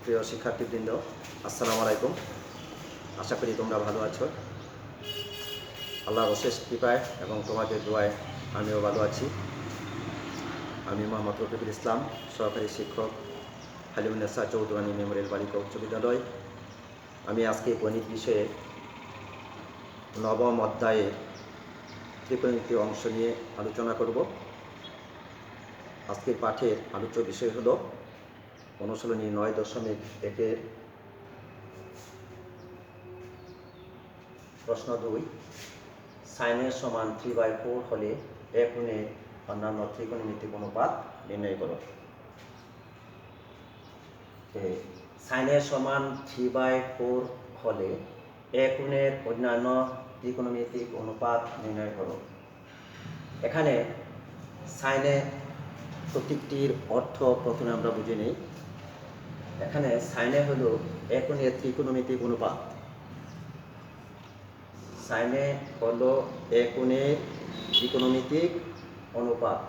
প্রিয় শিক্ষার্থীবৃন্দ, আসসালামু আলাইকুম। আশা করি তোমরা ভালো আছো। আল্লাহর অশেষ কৃপায় এবং তোমাদের দোয়ায় আমিও ভালো আছি। আমি মোহাম্মদ রফিকুল ইসলাম, সহকারী শিক্ষক, হালিমুন্নেসা চৌধুরানী মেমোরিয়াল বালিকা উচ্চ বিদ্যালয়। আমি আজকে গণিত বিষয়ে নবম অধ্যায়ে ত্রিকোণমিতি অংশ নিয়ে আলোচনা করব। আজকের পাঠের আলোচ্য বিষয় হলো অনুশীলনী 9.1 প্রশ্ন 2, সাইনের সমান 3/4 হলে এ কোণে অন্যান্য ত্রিকোণমিতিক অনুপাত নির্ণয় করো। সাইনের সমান 3/4 হলে এ কোণের অন্যান্য ত্রিকোণমিতিক অনুপাত নির্ণয় করো। এখানে সাইনের প্রতীকটির অর্থ প্রথমে আমরা বুঝে নিই। এখানে সাইনে হলো এ কোণের ত্রিকোণমিতিক অনুপাত। সাইনে হলো এ কোণের ত্রিকোণমিতিক অনুপাত।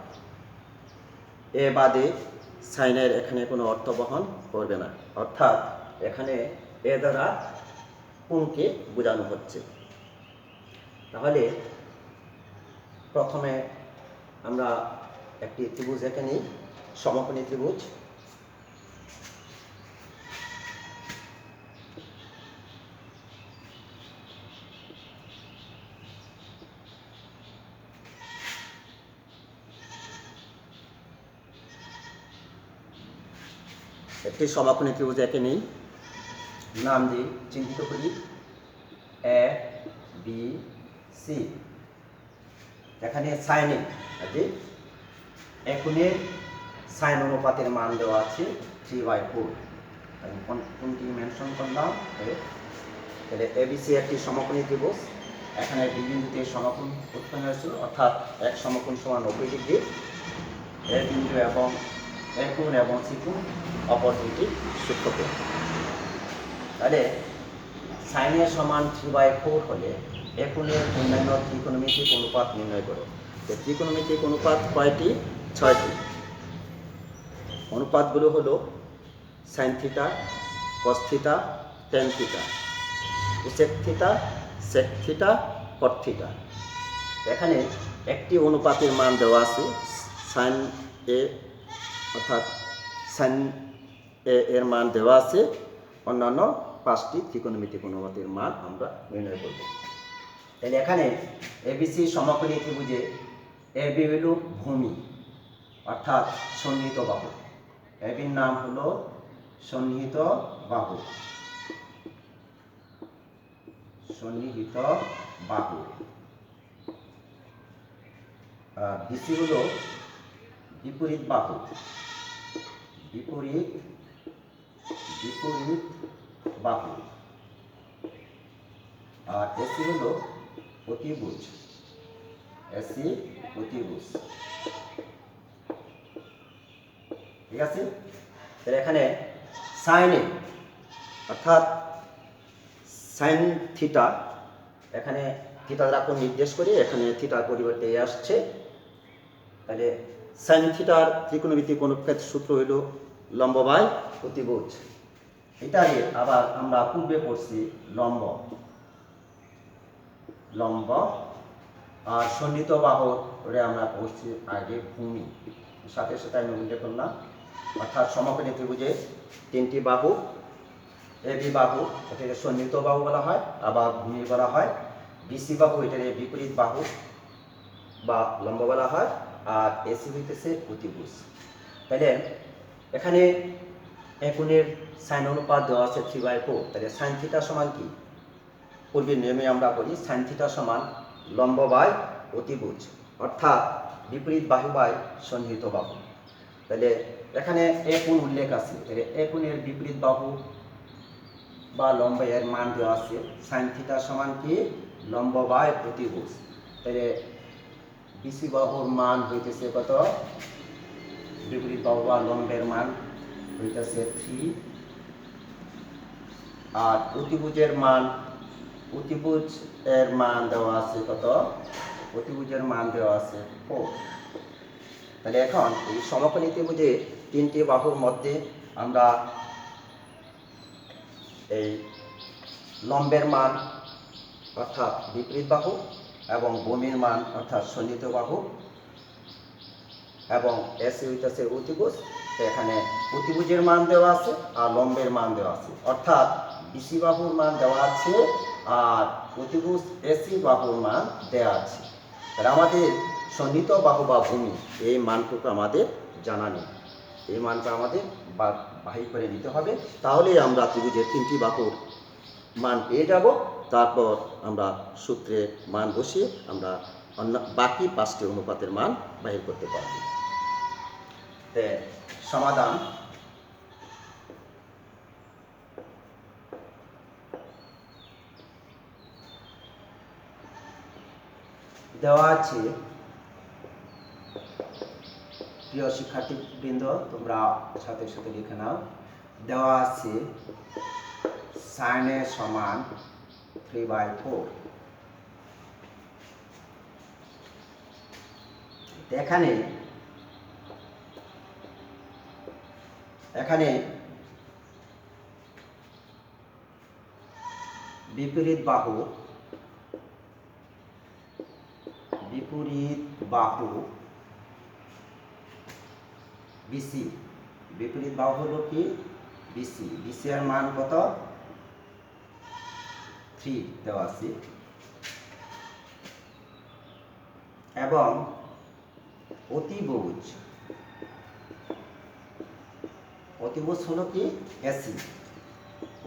এ বাদে সাইনের এখানে কোনো অর্থ বহন করবে না, অর্থাৎ এখানে এ দ্বারা কোণকে বোঝানো হচ্ছে। তাহলে প্রথমে আমরা একটি ত্রিভুজ এঁকে নিই, সমকোণী ত্রিভুজ। একটি সমকোণী ত্রিভুজ এঁকে নিই, নাম দিই, চিহ্নিত করি এ বি সি। এখানে সাইনে এ কোণের সাইন অনুপাতের মান দেওয়া আছে 3/4। কোনটি মেনশন করলাম? তাহলে এবিসি একটি সমকোণী ত্রিভুজ। এখানে বি বিন্দুতে সমকোণ উৎপন্ন হয়েছিল, অর্থাৎ এক সমকোণ সমান 90 ডিগ্রি। এ বিন্দু এবং এ কোণ এবং সি কোণ অপর দুটি সূক্ষ্মকোণ। তাহলে সাইনের সমান 3/4 হলে এ কোণের অন্যান্য ত্রিকোণমিতিক অনুপাত নির্ণয় করো। ত্রিকোণমিতিক অনুপাত কয়টি? 6টি। অনুপাতগুলো হলো sine theta, cos theta, tan theta, cosec theta, sec theta, cot theta. এখানে একটি অনুপাতের মান দেওয়া আছে সাইন এ, অর্থাৎ সাইন এর মান দেওয়া আছে। অন্যান্য 5টি ত্রিকোণমিতিক অনুপাতের মান আমরা নির্ণয় করব। তাহলে এখানে এবিসি সমকোণী ত্রিভুজে এবি হল ভূমি, অর্থাৎ সন্নিহিত বাহু। এবির নাম হলো সন্নিহিত বাহু। সন্নিহিত বাহু। বিসি হলো বিপরীত বাহু। বিপরীত বাহু। আর এসি হলো অতিভুজ। এসি অতিভুজ। ঠিক আছে? তাহলে এখানে সাইনে, অর্থাৎ সাইন থিটা, এখানে থিটা দ্বারা কোণ নির্দেশ করে, এখানে থিটার পরিবর্তে এ আসছে। তাহলে সাইন থিটার ত্রিকোণমিতিক অনুপাতের সূত্র হইল লম্ব বাই অতিভুজ। এটাই আবার আমরা পূর্বে পড়ছি লম্ব। আর সন্নিহিত বাহুরে আমরা পড়ছি আগে ভূমি। সাথে সাথে আমি উল্লেখ করলাম, অর্থাৎ সমকোণী ত্রিভুজে 3টি বাহু। এবি বাহু, এটাকে সন্নিহিত বাহু বলা হয়, আবার ভূমি বলা হয়। বিসি বাহু, এটাকে বিপরীত বাহু বা লম্ব বলা হয়। আর এসি হইতেছে অতিভুজ। তাহলে এখানে এ কোণের সাইন অনুপাত দেওয়া আছে 3/4। তাহলে সাইন থিটা সমান কি? পূর্বের নিয়মে আমরা করি সাইন থিটা সমান লম্ব বাই অতিভুজ, অর্থাৎ বিপরীত বাহু বাই সন্নিহিত বাহু। তাহলে এখানে এ কোণ উল্লেখ আছে, এ কোণের বিপরীত বাহু বা লম্ব এর মান দেওয়া আছে সাইন থিটা সমান কি? লম্ব বাই অতিভুজ। তাহলে বিসি বাহুর মান হইতেছে কত? বিপরীত বাহু বা লম্বের মান হইতেছে 3। আর অতিভুজের মান, অতিভুজ এর মান দেওয়া আছে কত? অতিভুজের মান দেওয়া আছে 4। তাহলে এখন এই সমকোণী ত্রিভুজে 3টি বাহুর মধ্যে আমরা এই লম্বের মান অর্থাৎ বিপরীত বাহু এবং ভূমির মান অর্থাৎ সন্নিহিত বাহু এবং এসি হইতেছে অতিভুজ। এখানে অতিভুজের মান দেওয়া আছে আর লম্বের মান দেওয়া আছে, অর্থাৎ বিসি বাহুর মান দেওয়া আছে আর অতিভুজ এসি বাহুর মান দেওয়া আছে। তাহলে আমাদের সন্নিহিত বাহু বা ভূমি এই মানটুকু আমাদের জানা নেই, এই মানটা আমাদের বাহির করে নিতে হবে, তাহলেই আমরা ত্রিভুজের 3টি বাহুর মান পেয়ে যাব। তারপর আমরা সূত্রে মান বসিয়ে আমরা বাকি 5টি অনুপাতের মান বাহির করতে পারব। সমাধান দেওয়া আছে। প্রিয় শিক্ষার্থীবৃন্দ, তোমরা সাথে সাথে লিখে নাও। দেওয়া আছে sin a সমান 3/4। এখানে বিপরীত বাহু বিসি, বিপরীত বাহু হলো কি বিসি, বিসি এর মান কত 3 দেওয়া আছে, এবং অতিভুজ হলো কি এসি,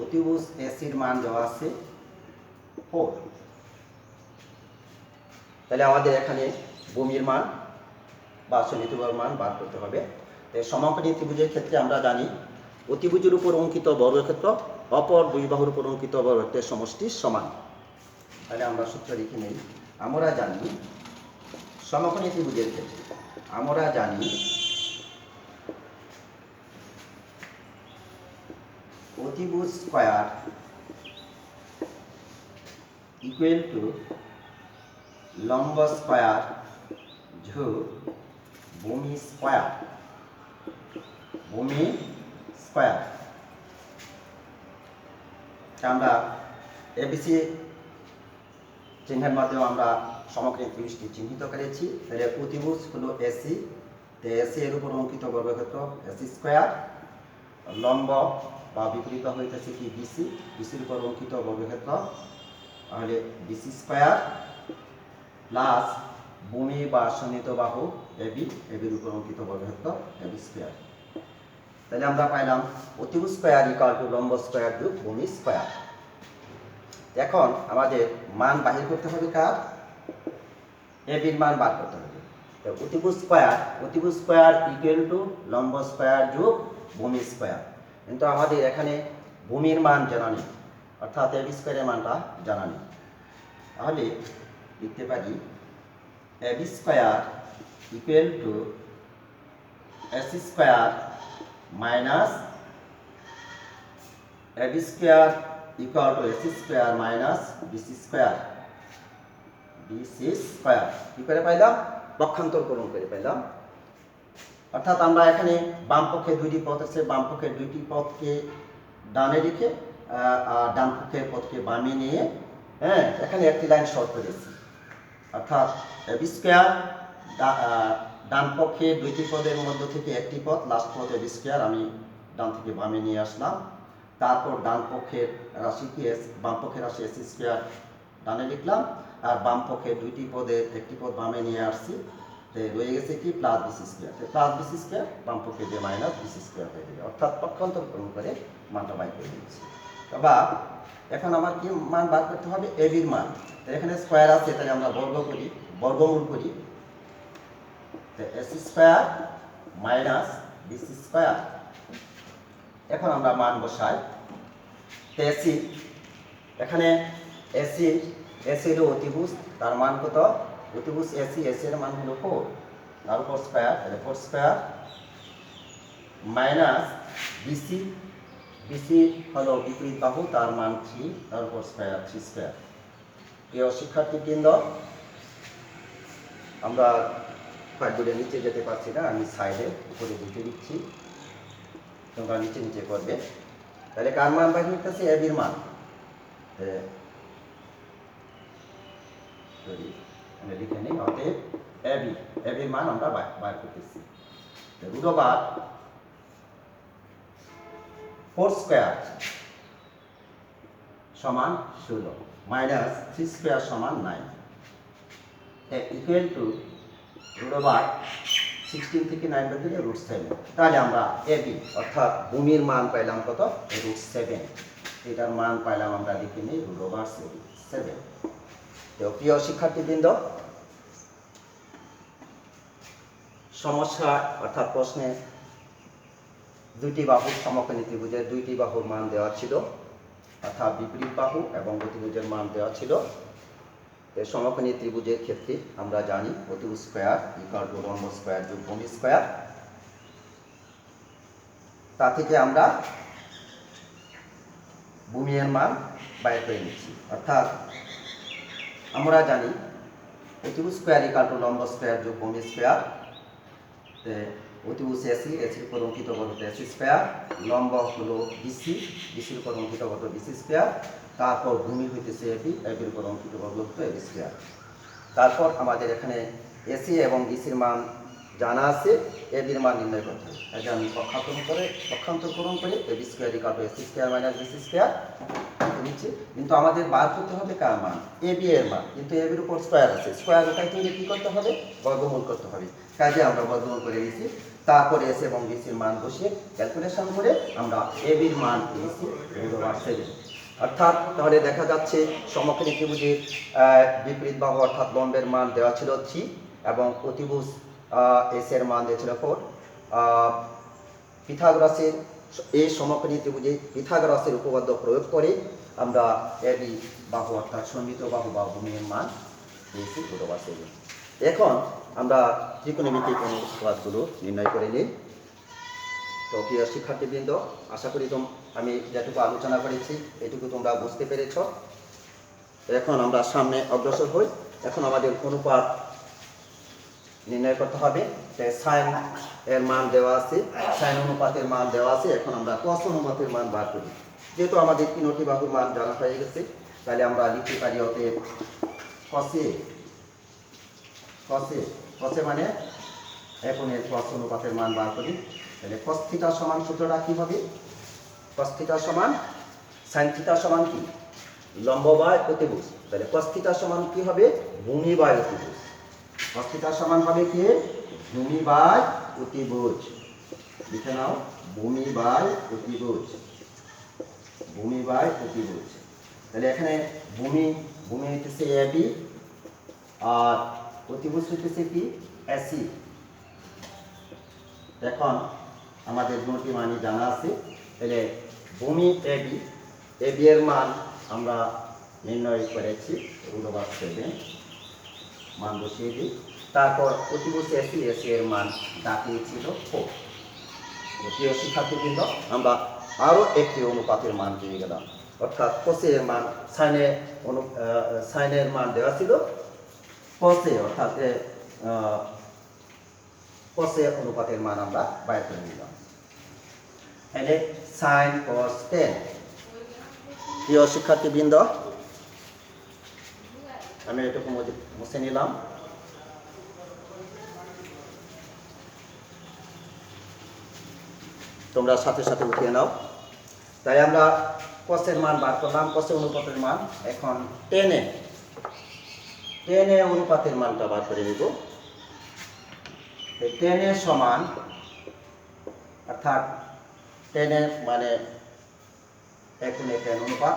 অতিভুজ এসির মান দেওয়া আছে 4। তাহলে আমাদের এখানে ভূমির মান বা সন্নিহিত বাহুর মান বার করতে হবে। সমকোণী ত্রিভুজের ক্ষেত্রে আমরা জানি অতিভুজের উপর অঙ্কিত বর্গক্ষেত্র অপর দুই বাহুর উপর অঙ্কিত বর্গক্ষেত্রের সমষ্টি সমান। তাহলে আমরা সূত্র লিখে নেই। আমরা জানি সমকোণী ত্রিভুজের ক্ষেত্রে আমরা জানি অতিভুজ স্কয়ার ইকুয়াল টু লম্ব স্কয়ার যোগ ভূমি স্কয়ার। আমরা এবিসি চিহ্নের মাধ্যমে আমরা সমকোণী ত্রিভুজটি চিহ্নিত করেছি। তাহলে অতিভুজ হলো এসি, এসি এর উপর অঙ্কিত বর্গক্ষেত্র এসি স্কয়ার, লম্ব বা বিপরীত হইতেছে কি বিসি, বিসির উপর অঙ্কিত বর্গক্ষেত্র তাহলে বিসি স্কয়ার প্লাস ভূমি বা সন্নিহিত বাহু এবি, এবির উপর অঙ্কিত বর্গক্ষেত্র এবি স্কয়ার। তাহলে আমরা পাইলাম অতিভুজ স্কয়ার ইকুয়াল টু লম্ব স্কয়ার যোগ ভূমি স্কয়ার। এখন আমাদের মান বাহির করতে হবে কার, এবির মান বার করতে হবে। তো অতিভুজ স্কয়ার ইকুয়াল টু লম্ব স্কয়ার যোগ ভূমি স্কয়ার, কিন্তু আমাদের এখানে ভূমির মান জানা নেই, অর্থাৎ এবি স্কয়ারের মানটা জানা নেই। তাহলে লিখতে পারি AB square equal to AC square minus AB square equal to AC square minus BC square. কি করে পাইলাম, পক্ষান্তরকরণ করে পাইলাম। অর্থাৎ আমরা এখানে বাম পক্ষে দুইটি পথ আছে, বাম পক্ষের দুইটি পথকে ডানে রেখে আর ডান পক্ষের পথকে বামে নিয়ে এখানে একটি লাইন শর্ট করেছি। অর্থাৎ এবি স্কয়ার ডান পক্ষে দুইটি পদের মধ্য থেকে একটি পথ, লাস্ট পথ এবি স্কয়ার আমি ডান থেকে বামে নিয়ে আসলাম। তারপর ডান পক্ষের রাশিকে বাম পক্ষের রাশি এসি স্কয়ার ডানে লিখলাম, আর বাম পক্ষে দুইটি পদের একটি পদ বামে নিয়ে আসছি। রয়ে গেছে কি plus BC square, plus BC square বাম পক্ষে দিয়ে মাইনাস বিসি স্কয়ার হয়ে যাবে, অর্থাৎ পক্ষান্তরকরণ করে মানটা বাই করে দিচ্ছি। বা এখন আমার কি মান বার করতে হবে, এবির মান। এখানে স্কয়ার আছে, তাহলে আমরা বর্গমূল করি। AC square minus BC square. এখন আমরা মান বসাই। এসি এখানে এসি হলো অতিভুজ, তার মান কত, অতিভুজ এসি এর মান হলো 4, তার উপর স্কয়ার, তাহলে 4 স্কয়ার মাইনাস বিসি হলো বিপরীত বাহু, তার মান 3, তার উপর স্কয়ার 3 স্কয়ার। প্রিয় শিক্ষার্থীবৃন্দ, আমরা কার্ডবোর্ডের নিচে যেতে পারছি না, আমি সাইডে উপরে লিখে দিচ্ছি, তোমরা নিচে করবে। তাহলে কার মান বাইর হইতেছে? এ বির মান। যদি আমরা লিখে নিই, অতএব এ বির মান আমরা বাইর করতেছি। রুট ওভার 4 স্কয়ার সমান 16 মাইনাস 3 স্কয়ার সমান 9 ইকুয়াল টু রুট ওভার 16 থেকে 9 বাদ দিলে রুট 7। তাহলে আমরা এবি অর্থাৎ ভূমির মান পাইলাম কত? রুট 7। এটার মান পাইলাম আমরা লিখে নিই রুট ওভার 7। তো প্রিয় শিক্ষার্থীবৃন্দ, সমস্যা অর্থাৎ প্রশ্নে দুইটি বাহুর সমকোণী ত্রিভুজের দুইটি বাহুর মান দেওয়া ছিল, অর্থাৎ বিপরীত বাহু এবং অতিভুজের মান দেওয়া ছিল। এই সমকোণী ত্রিভুজের ক্ষেত্রে আমরা জানি অতিভুজ স্কয়ার ইকুয়াল টু লম্ব স্কয়ার যোগ ভূমি স্কয়ার। তা থেকে আমরা ভূমির মান বাইর করে নিচ্ছি, অর্থাৎ আমরা জানি অতিভুজ স্কয়ার ইকুয়াল টু লম্ব স্কয়ার যোগ ভূমি স্কয়ার। অতিভুজ এসির উপর অঙ্কিত বর্গ এসি স্কয়ার, লম্ব হলো বিসির উপর অঙ্কিত বর্গ বিসি স্কয়ার, তারপর ভূমি হইতেছে এবির উপর অঙ্কিত বর্গ হতো এবি স্কয়ার। তারপর আমাদের এখানে এসি এবং বিসির মান জানা আছে, এবির মান নির্ণয় করতে হবে। আগে আমি পক্ষান্তরকরণ করে AB square equal to AC square minus BC square নিচ্ছি। কিন্তু আমাদের বার করতে হবে কার মান? এবি এর মান। কিন্তু এবির উপর স্কয়ার আছে, স্কয়ার উঠাইতে হলে কি করতে হবে? বর্গমূল করতে হবে। কাজে আমরা বর্গমূল করে দিয়েছি। তারপরে এস এবং বিসির মান বসিয়ে ক্যালকুলেশন করে আমরা এবির মান পেয়েছি রুট ওভার 7। অর্থাৎ তাহলে দেখা যাচ্ছে সমকোণী ত্রিভুজের বিপরীত বাহু অর্থাৎ লম্বের মান দেওয়া ছিল 3 এবং অতিভুজ এস এর মান দিয়েছিল 4। পিথাগোরাসের এই সমকোণী ত্রিভুজে পিথাগোরাসের উপপাদ্য প্রয়োগ করে আমরা এবি বাহু অর্থাৎ সন্নিহিত বাহু বা ভূমির মান পেয়েছি রুট ওভার 7। এখন আমরা ত্রিকোণমিতিক অনুপাতগুলো নির্ণয় করে নিই। তো প্রিয় শিক্ষার্থীবৃন্দ, আশা করি আমি যেটুকু আলোচনা করেছি এটুকু তোমরা বুঝতে পেরেছ। এখন আমরা সামনে অগ্রসর হই। এখন আমাদের অনুপাত নির্ণয় করতে হবে। সাইন এর মান দেওয়া আছে, সাইন অনুপাতের মান দেওয়া আছে। এখন আমরা কস অনুপাতের মান বার করি। যেহেতু আমাদের তিনটি বাহুর মান জানা হয়ে গেছে, তাহলে আমরা লিখতে পারি অতএব কসে মানে এখন এর কস অনুপাতের মান বার করি। তাহলে কস থিটা সমান সূত্রটা কি হবে? কস থিটা সমান সাইন থিটা সমান কি? লম্ব বাই অতিভুজ। তাহলে কস থিটা সমান কি হবে? ভূমি বাই অতিভুজ। কস থিটা সমান হবে কি? ভূমি বাই অতিভুজ। লিখে নাও, ভূমি বাই অতিভুজ। তাহলে এখানে ভূমি হইতেছে এবি আর অতিভুজ হইতেছে কি? এসি। এখন আমাদের দুটি মানই জানা আছে। তাহলে ভূমি এবি এর মান আমরা নির্ণয় করেছি রুট ওভার 7, মান বসিয়ে দিই। তারপর অতিভুজ এসি এর মান দাঁড়িয়েছিল 4। প্রিয় শিক্ষার্থীবৃন্দ, আমরা আরও একটি অনুপাতের মান পেয়ে গেলাম, অর্থাৎ কোসের মান সাইনের মান দেওয়া ছিল কোসে, অর্থাৎ কোসে অনুপাতের মান আমরা বাইর করে নিলাম। তাহলে সাইন কস 10। প্রিয় শিক্ষার্থীবৃন্দ, আমি এটুকু মুছে নিলাম। তোমরা সাথে সাথে উঠিয়ে নাও। তাই আমরা কসের মান বার করলাম, কসে অনুপাতের মান। এখন টেনে অনুপাতের মানটা বার করে নিব। টেনে সমান, অর্থাৎ টেনে মানে এখন টেন অনুপাত।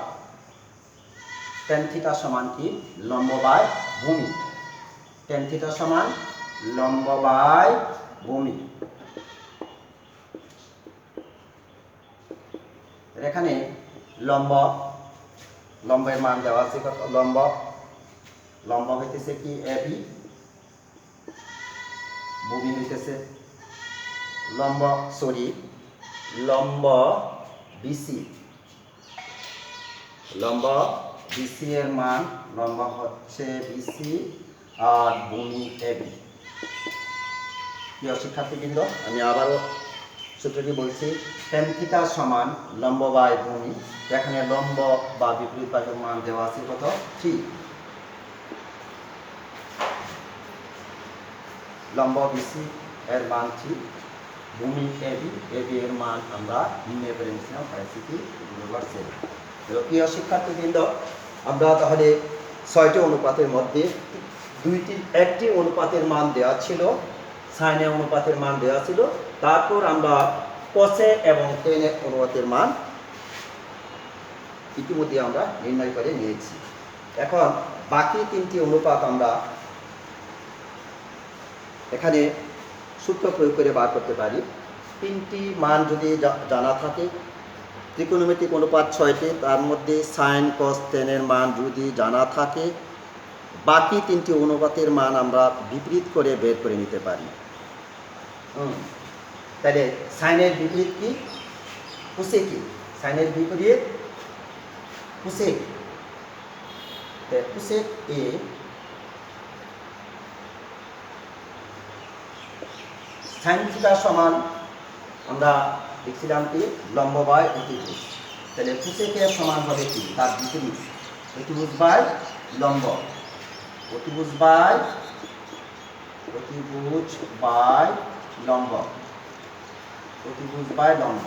টেন থিটা সমান কি? লম্ব বাই ভূমি। টেন থিটা সমান লম্ব বাই ভূমি। এখানে লম্বের মান দেওয়া আছে কত? লম্ব হইতেছে কি? এবি। ভূমি হইতেছে লম্ব বিসি। লম্ব বিসি এর মান, লম্ব হচ্ছে বিসি আর ভূমি এবি। প্রিয় শিক্ষার্থীবৃন্দ, আমি আবারও সূত্রটি বলছি tan থিটা সমান লম্ব বাই ভূমি। এখানে লম্ব বা বিপরীত পাশের মান দেওয়া আছে কত 3, লম্ব বিসি এর মান 3, ভূমি এবি এর মান আমরা নির্ণয় করে নিয়েছিলাম পাইছি কি 7। প্রিয় শিক্ষার্থীবৃন্দ, আমরা তাহলে 6টি অনুপাতের মধ্যে একটি অনুপাতের মান দেওয়া ছিল, সাইনে অনুপাতের মান দেওয়া ছিল, তারপর আমরা কোসে এবং টেনে অনুপাতের মান ইতিমধ্যে আমরা নির্ণয় করে নিয়েছি। এখন বাকি 3টি অনুপাত আমরা এখানে সূত্র প্রয়োগ করে বার করতে পারি। 3টি মান যদি জানা থাকে, ত্রিকোণমিতিক অনুপাত 6টি, তার মধ্যে সাইন কস টেনের মান যদি জানা থাকে, বাকি 3টি অনুপাতের মান আমরা বিপরীত করে বের করে নিতে পারি। তাহলে সাইনের বিপরীত কি? কোসেক। সাইনের বিপরীত কোসেক। কোসেক এ সাইন থিটা সমান আমরা লিখছিলাম কি লম্ব বাই অতিভুজ। তাহলে কোসেক এর সমান হবে কি তার বিপরীত, অতিভুজ বাই লম্ব, অতিভুজ বাই লম্ব, অতিভুজ বাই লম্ব।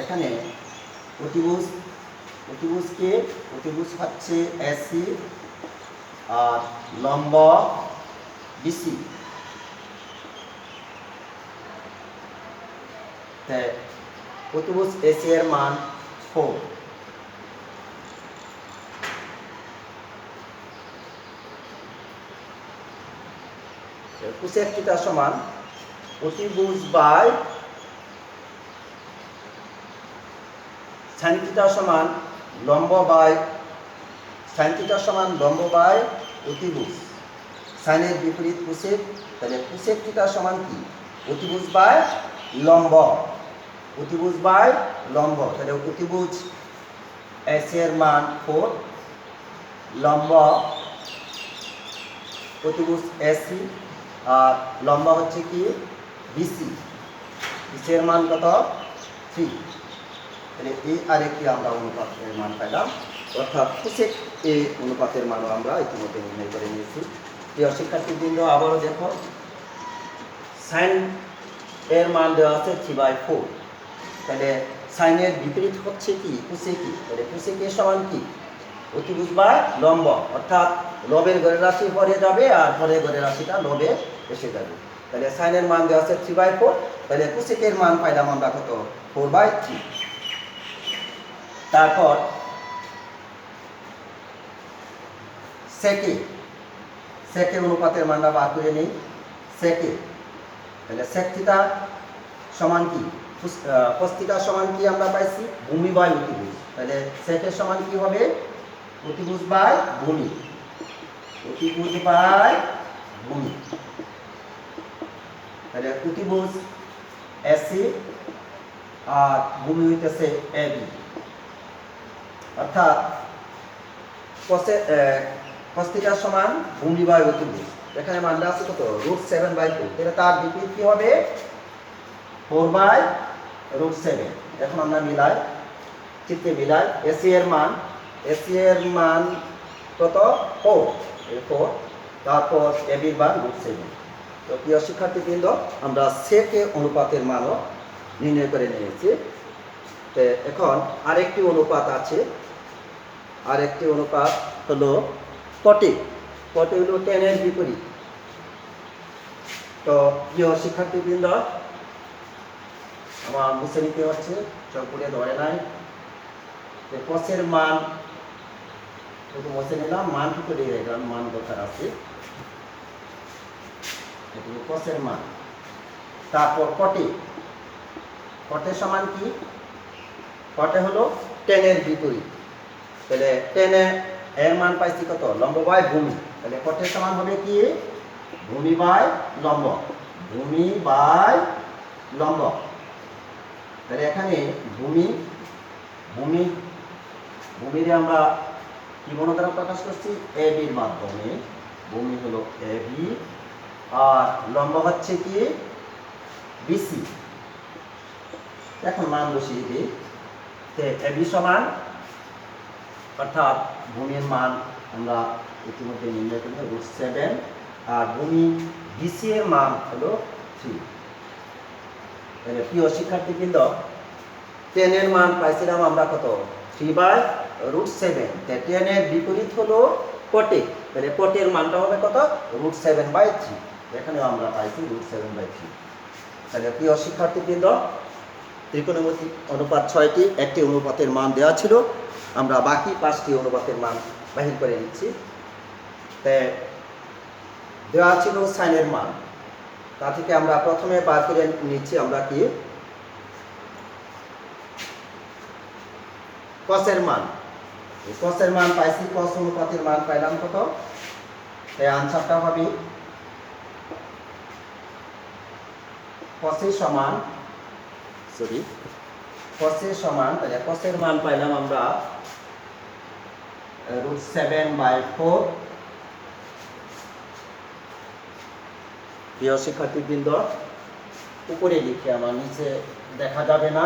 এখানে অতিভুজকে অতিভুজ হচ্ছে এসি আর লম্ব বিসি। অতিভুজ এসি এর মান 4, কোসেক থিটা সমান অতিভুজ বাই সাইন থিটা সমান লম্ব বাই সাইন থিটা সমান লম্ব বাই অতিভুজ। সাইনের বিপরীত কোসেক, তাহলে কোসেক থিটা সমান কি অতিভুজ বাই লম্ব, অতিভুজ বাই লম্ব। তাহলে অতিভুজ এস এর মান 4, লম্ব অতিভুজ এসি আর লম্ব হচ্ছে কি বিসি, বিসি এর মান কত 3। তাহলে এই আরেকটি আমরা অনুপাতের মান পেলাম, অর্থাৎ কোসেক এ অনুপাতের মানও আমরা ইতিমধ্যে নির্ণয় করে নিয়েছি। প্রিয় শিক্ষার্থীবৃন্দ, আবারও দেখো সাইন এর মান দেওয়া আছে 3/4। তাহলে সাইনের বিপরীত হচ্ছে কি কোসেকি। তাহলে কোসেকের সমান কি অতিভুজ বাই লম্ব, অর্থাৎ লবের ঘরের রাশি পরে যাবে আর পরের ঘরের রাশিটা লবে এসে যাবে। তাহলে সাইনের মান দেওয়া আছে 3/4, তাহলে কোসেকের মান পাইলাম আমরা কত 4/3। তারপর সেকে অনুপাতের মানটা বার করে নেই। সেকে, তাহলে সেক থিটা সমান কি কস থিটা সমান কি আমরা পাইছি ভূমি বাই অতিভুজ। তাহলে সেকের সমান কি হবে অতিভুজ বাই ভূমি, অতিভুজ বাই ভূমি। তাহলে অতিভুজ এসি আর ভূমি হইতেছে এবি, অর্থাৎ কস থিটা সমান ভূমি বাই অতিভুজ। এখানে মানটা আছে কত √7/4। তাহলে তার বিপরীত কি হবে 4/√7। এখন আমরা মিলাই, চিত্রে মিলাই। এসি এর মান কত 4, তারপর এবির মান √7। তো প্রিয় শিক্ষার্থীবৃন্দ, আমরা সেকে অনুপাতের মানও নির্ণয় করে নিয়েছি। তো এখন আরেকটি অনুপাত আছে, আরেকটি অনুপাত হলো কটে হলো টেনের বিপরীত। তো প্রিয় শিক্ষার্থীবৃন্দ, আমার মুছে নিতে হচ্ছে, চকুরে ধরে নাই। কসের মান একটু মুছে নিলাম, মান টুকু দিয়ে রাখলাম, মান দরকার আছে। কসের মান। তারপর কটে সমান কি কটে হলো টেনের বিপরীত। তাহলে টেনে এর মান পাইছি কত লম্ব বাই ভূমি। তাহলে কটের সমান হবে কি ভূমি বাই লম্ব, ভূমি বাই লম্ব। তাহলে এখানে ভূমিরে আমরা কি বর্ণ দ্বারা প্রকাশ করছি এবির মাধ্যমে। ভূমি হলো এবি আর লম্ব হচ্ছে কি বিসি। এখন মান বসিয়ে দিই। এবি সমান, অর্থাৎ ভূমির মান আমরা ইতিমধ্যে নির্ণয় করব √7, আর ভূমি বিসি এর মান হলো 3। তাহলে প্রিয় শিক্ষার্থীবৃন্দ, 10 এর মান পাইছিলাম আমরা কত? 3/√7। 10 এর বিপরীত হলো 40, তাহলে 40 এর মানটা হবে কত? √7/3। এখানে আমরা পাইছি √7/3। তাহলে প্রিয় শিক্ষার্থীবৃন্দ, ত্রিকোণমিতিক অনুপাত 6টি, একটি অনুপাতের মান দেওয়া ছিল, আমরা বাকি 5টি অনুপাতের মান বাহির করে নিচ্ছি। তাই দেওয়া ছিল সাইনের মান, তা থেকে আমরা প্রথমে বার করে নিচ্ছি আমরা কি কসের মান। কসের মান পাইছি, কস অনুপাতের মান পাইলাম কত? তাই আনসারটা হবে কসের সমান, তাহলে কসের মান পাইলাম আমরা √7/4। প্রিয় শিক্ষার্থীবৃন্দ, উপরে লিখে, আমার নিচে দেখা যাবে না,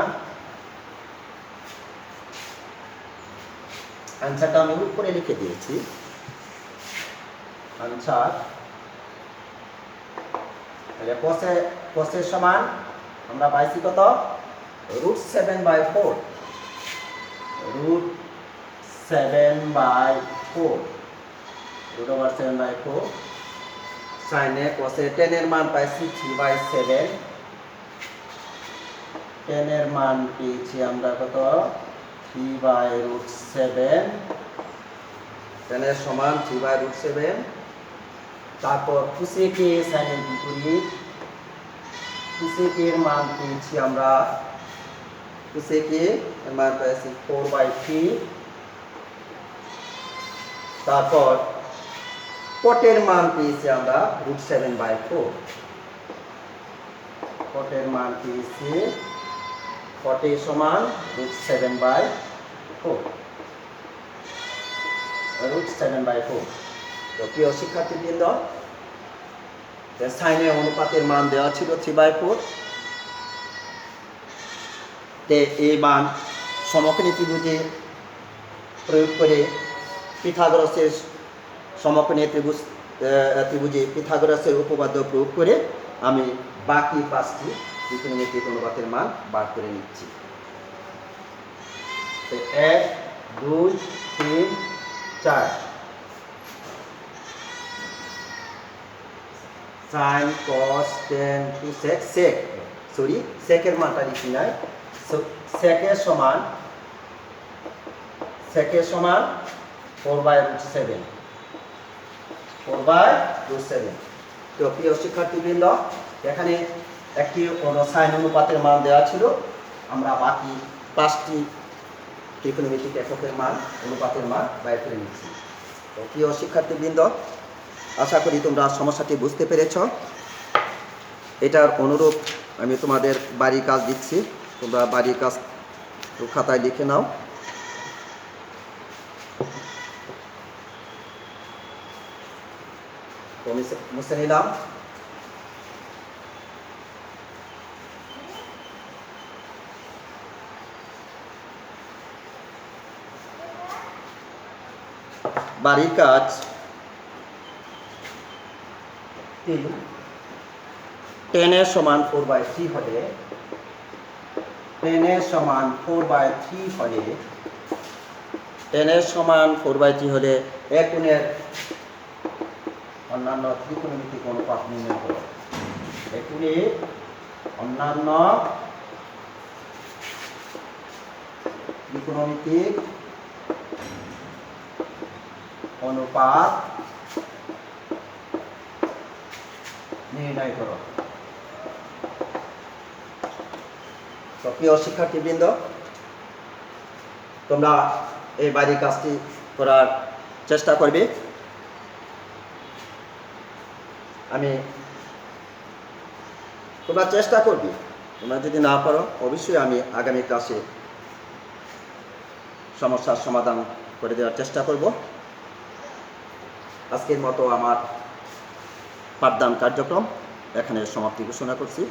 আনসারটা আমি উপরে লিখে দিয়েছি। আনসার, তাহলে কসের সমান আমরা পাইছি কত? √7/4, √7/4 সাইনে কসে 10 এর মান পাইছি 3/7। 10 এর মান পেয়েছি আমরা কত? 3/√7। 10 এর সমান 3/√7। তারপর কুসেকে সাইনের বিপরীত, কুসেকের মান পেয়েছি আমরা, কুসেকে এর মান পেয়েছি 4/3। তারপর কটের মান পেয়েছি আমরা √7/4। কটের মান পেয়েছি, কটের সমান √7/4। তো প্রিয় শিক্ষার্থীবৃন্দ, সাইনের অনুপাতের মান দেওয়া ছিল 3/4। এই মান সমকোণী ত্রিভুজে প্রয়োগ করে পিথাগোরাসের সমকোণী ত্রিভুজে পিথাগোরাসের উপপাদ্য প্রয়োগ করে আমি বাকি 5টি ত্রিকোণমিতিক অনুপাতের মান বার করে নিচ্ছি। 1, 2, 3, 4। সাইন, কস, টেন, সেকের মানটা লিখি নাই। সেকের সমান 4/√7। 4/√7। তো প্রিয় শিক্ষার্থীবৃন্দ, এখানে একটি সাইন অনুপাতের মান দেওয়া ছিল, আমরা বাকি 5টি ত্রিকোণমিতিক এককের মান, অনুপাতের মান বাইর করে নিচ্ছি। তো প্রিয় শিক্ষার্থীবৃন্দ, আশা করি তোমরা সমস্যাটি বুঝতে পেরেছ। এটার অনুরূপ আমি তোমাদের বাড়ির কাজ দিচ্ছি, তোমরা বাড়ির কাজ খাতায় লিখে নাও। মুছে নিলাম। বাড়ির কাজ 3, 10 এর সমান 4/3 হলে, 10 এর সমান 4/3 হলে, 10 এর সমান 4/3 হলে এক গুণের অন্যান্য ত্রিকোণমিতিক অনুপাত নির্ণয় করো। এগুলি অন্যান্য ত্রিকোণমিতিক অনুপাত নির্ণয় করো। তো প্রিয় শিক্ষার্থীবৃন্দ, তোমরা এই বাড়ির কাজটি করার চেষ্টা করবে। তোমরা চেষ্টা করবে, তোমরা যদি না পারো অবশ্যই আমি আগামী ক্লাসে সমস্যার সমাধান করে দেওয়ার চেষ্টা করব। আজকের মতো আমার পাঠদান কার্যক্রম এখানে সমাপ্তি ঘোষণা করছি।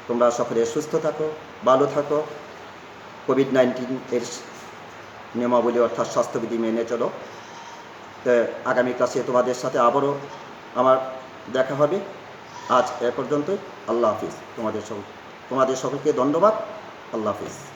তোমরা সকলে সুস্থ থাকো, ভালো থাকো, কোভিড-19 এর নিয়মাবলী অর্থাৎ স্বাস্থ্যবিধি মেনে চলো। তো আগামী ক্লাসে তোমাদের সাথে আবারও আমার দেখা হবে। আজ এ পর্যন্তই। আল্লাহ হাফিজ। তোমাদের সকলকে ধন্যবাদ। আল্লাহ হাফিজ।